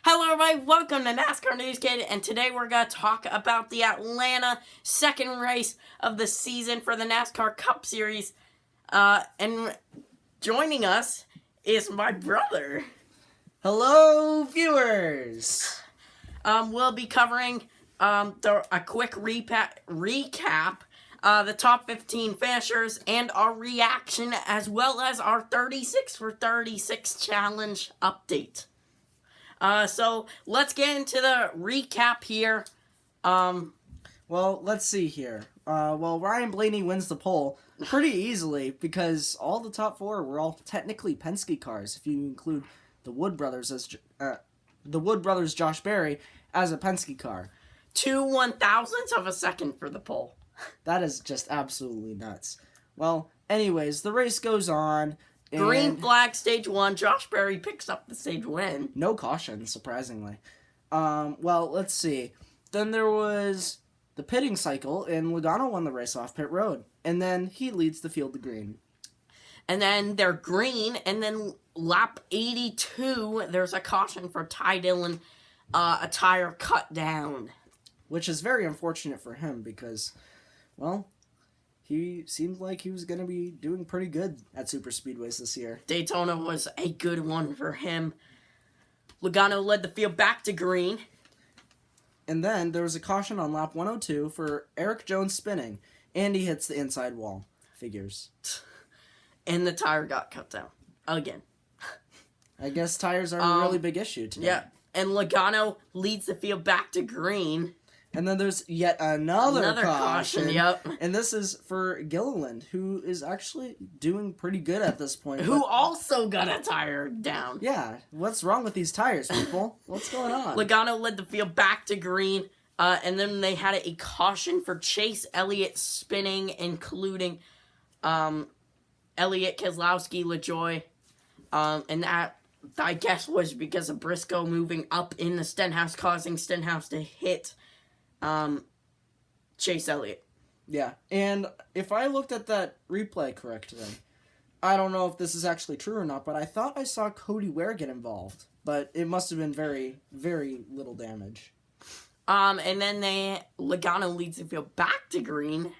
Hello everybody, welcome to NASCAR News Kid, and today we're going to talk about the Atlanta second race of the season for the NASCAR Cup Series. And joining us is my brother. Hello, viewers! We'll be covering a quick recap, the top 15 finishers, and our reaction, as well as our 36 for 36 challenge update. So let's get into the recap here. Well, let's see here. Ryan Blaney wins the pole pretty easily because all the top four were all technically Penske cars. If you include the Wood brothers Josh Berry as a Penske car. 2 1,000ths of a second for the pole. That is just absolutely nuts. Well, anyways, the race goes on. Green flag, stage 1. Josh Berry picks up the stage win. No caution, surprisingly. Let's see. Then there was the pitting cycle, and Logano won the race off pit road. And then he leads the field to green. And then they're green, and then lap 82, there's a caution for Ty Dillon, a tire cut down. Which is very unfortunate for him because, well, he seemed like he was going to be doing pretty good at super speedways this year. Daytona was a good one for him. Logano led the field back to green. And then there was a caution on lap 102 for Eric Jones spinning, and he hits the inside wall. Figures. And the tire got cut down. Again. I guess tires are a really big issue today. Yeah, and Logano leads the field back to green. And then there's yet another caution. Yep. And this is for Gilliland, who is actually doing pretty good at this point. Who also got a tire down. Yeah. What's wrong with these tires, people? What's going on? Logano led the field back to green. And then they had a caution for Chase Elliott spinning, including Elliott, Keselowski, LaJoy. And that, I guess, was because of Briscoe moving up in the Stenhouse, causing Stenhouse to hit Chase Elliott. Yeah, and if I looked at that replay correctly, I don't know if this is actually true or not, but I thought I saw Cody Ware get involved, but it must have been very, very little damage. And then Logano leads the field back to green.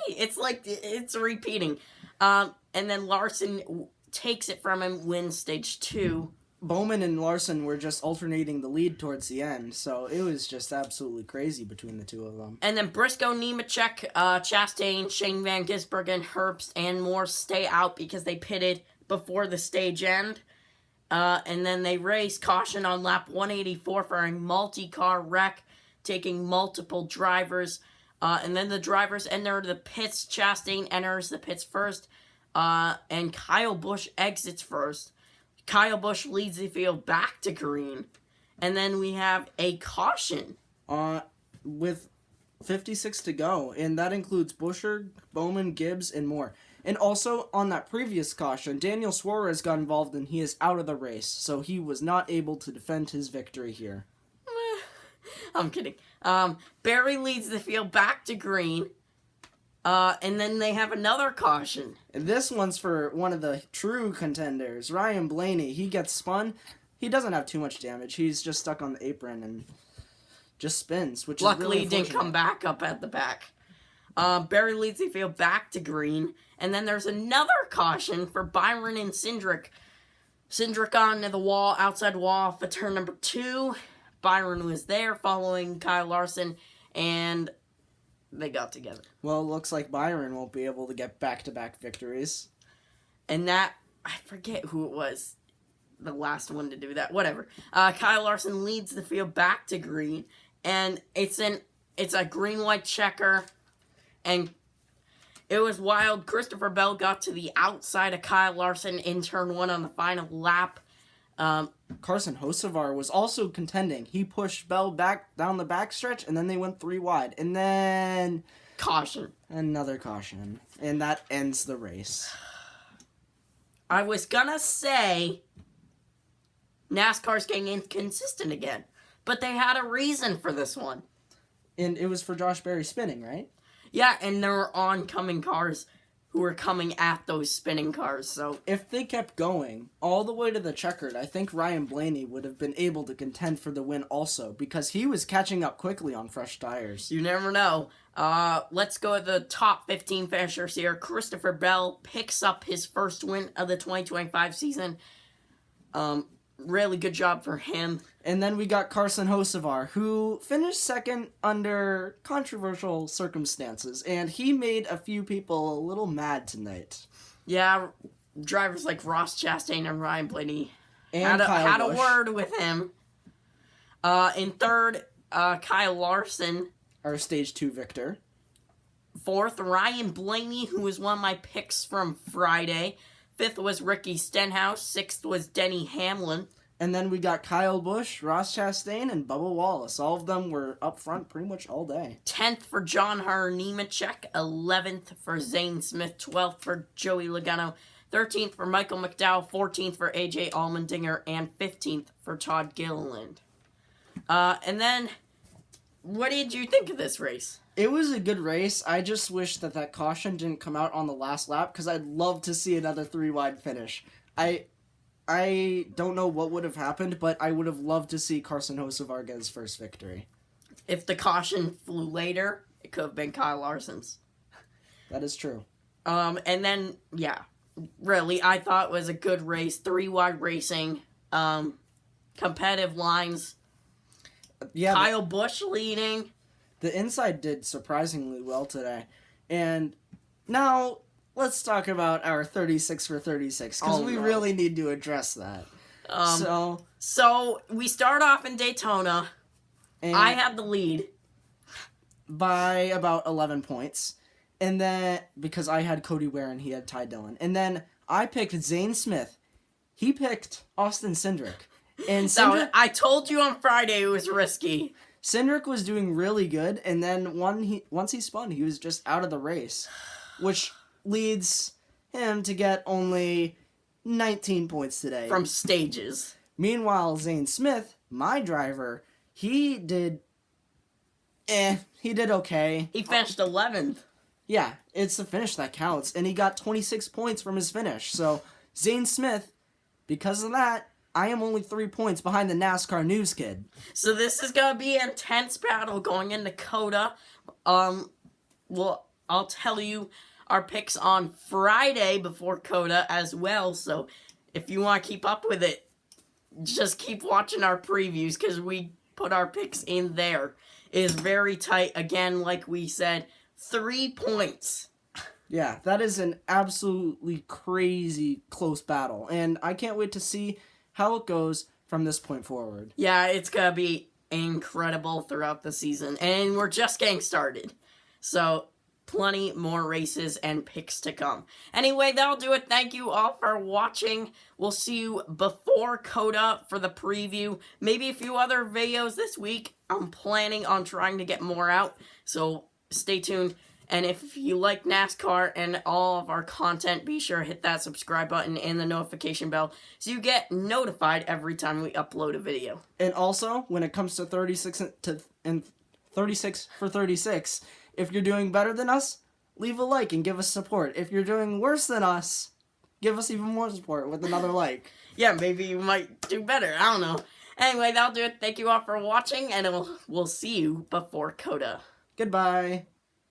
It's repeating. And then Larson takes it from him, wins stage 2. Bowman and Larson were just alternating the lead towards the end, so it was just absolutely crazy between the two of them. And then Briscoe, Nemechek, Chastain, Shane Van Gisbergen, Herbst, and more stay out because they pitted before the stage end. And then they race caution on lap 184 for a multi-car wreck, taking multiple drivers. And then the drivers enter the pits. Chastain enters the pits first, and Kyle Busch exits first. Kyle Busch leads the field back to green. And then we have a caution. With 56 to go. And that includes Buescher, Bowman, Gibbs, and more. And also, on that previous caution, Daniel Suarez got involved and he is out of the race. So he was not able to defend his victory here. I'm kidding. Berry leads the field back to green. And then they have another caution. And this one's for one of the true contenders, Ryan Blaney. He gets spun. He doesn't have too much damage. He's just stuck on the apron and just spins, which Luckily, is really he didn't come back up at the back. Berry leads the field back to green. And then there's another caution for Byron and Cindric. Cindric onto the wall, outside wall for turn number 2. Byron was there following Kyle Larson, and they got together. Well, it looks like Byron won't be able to get back-to-back victories. And that, I forget who it was, the last one to do that. Whatever. Kyle Larson leads the field back to green, and it's a green-white checker, and it was wild. Christopher Bell got to the outside of Kyle Larson in turn 1 on the final lap. Carson Hocevar was also contending. He pushed Bell back down the backstretch, and then they went 3 wide. And then Caution. Another caution. And that ends the race. I was gonna say NASCAR's getting inconsistent again. But they had a reason for this one. And it was for Josh Berry spinning, right? Yeah, and there were oncoming cars who were coming at those spinning cars. So If they kept going all the way to the checkered, I think Ryan Blaney would have been able to contend for the win also, because he was catching up quickly on fresh tires. you never know. Let's go to the top 15 finishers here. Christopher Bell picks up his first win of the 2025 season. Really good job for him. And then we got Carson Hocevar, who finished second under controversial circumstances, and he made a few people a little mad tonight. Yeah, drivers like Ross Chastain and Ryan Blaney And had a Busch, word with him. In third, Kyle Larson. our Stage 2 victor. Fourth, Ryan Blaney, who was one of my picks from Friday. Fifth was Ricky Stenhouse. Sixth was Denny Hamlin. And then we got Kyle Busch, Ross Chastain, and Bubba Wallace. All of them were up front pretty much all day. 10th for John Hunter Nemechek. 11th for Zane Smith. 12th for Joey Logano. 13th for Michael McDowell. 14th for AJ Allmendinger. And 15th for Todd Gilliland. And then, what did you think of this race? It was a good race. I just wish that caution didn't come out on the last lap, because I'd love to see another 3-wide finish. I don't know what would have happened, but I would have loved to see Carson Hocevar get his first victory. If the caution flew later, it could have been Kyle Larson's. That is true. And then, yeah, really, I thought it was a good race. 3-wide racing, competitive lines. Yeah, Kyle Busch leading. the inside did surprisingly well today. And now, let's talk about our 36 for 36, because we really need to address that. So, we start off in Daytona. And I had the lead. by about 11 points. And then, because I had Cody Ware and he had Ty Dillon. And then I picked Zane Smith. He picked Austin Cindric. And So, I told you on Friday it was risky. Cindric was doing really good, and then once he spun, he was just out of the race, which leads him to get only 19 points today. From stages. Meanwhile, Zane Smith, my driver, he did okay. He finished 11th. Yeah, it's the finish that counts, and he got 26 points from his finish. So, Zane Smith, because of that, I am only 3 points behind the NASCAR news kid. So this is going to be an intense battle going into COTA. Well, I'll tell you our picks on Friday before COTA as well. So if you want to keep up with it, just keep watching our previews, because we put our picks in there. It is very tight. Again, like we said, 3 points. Yeah, that is an absolutely crazy close battle, and I can't wait to see how it goes from this point forward. Yeah, it's going to be incredible throughout the season, and we're just getting started. So, plenty more races and picks to come. Anyway, that'll do it. Thank you all for watching. We'll see you before COTA for the preview. Maybe a few other videos this week. I'm planning on trying to get more out, so stay tuned. And if you like NASCAR and all of our content, be sure to hit that subscribe button and the notification bell so you get notified every time we upload a video. And also, when it comes to 36 for 36, if you're doing better than us, leave a like and give us support. If you're doing worse than us, give us even more support with another like. Yeah, maybe you might do better. I don't know. Anyway, that'll do it. Thank you all for watching, and we'll see you before COTA. Goodbye.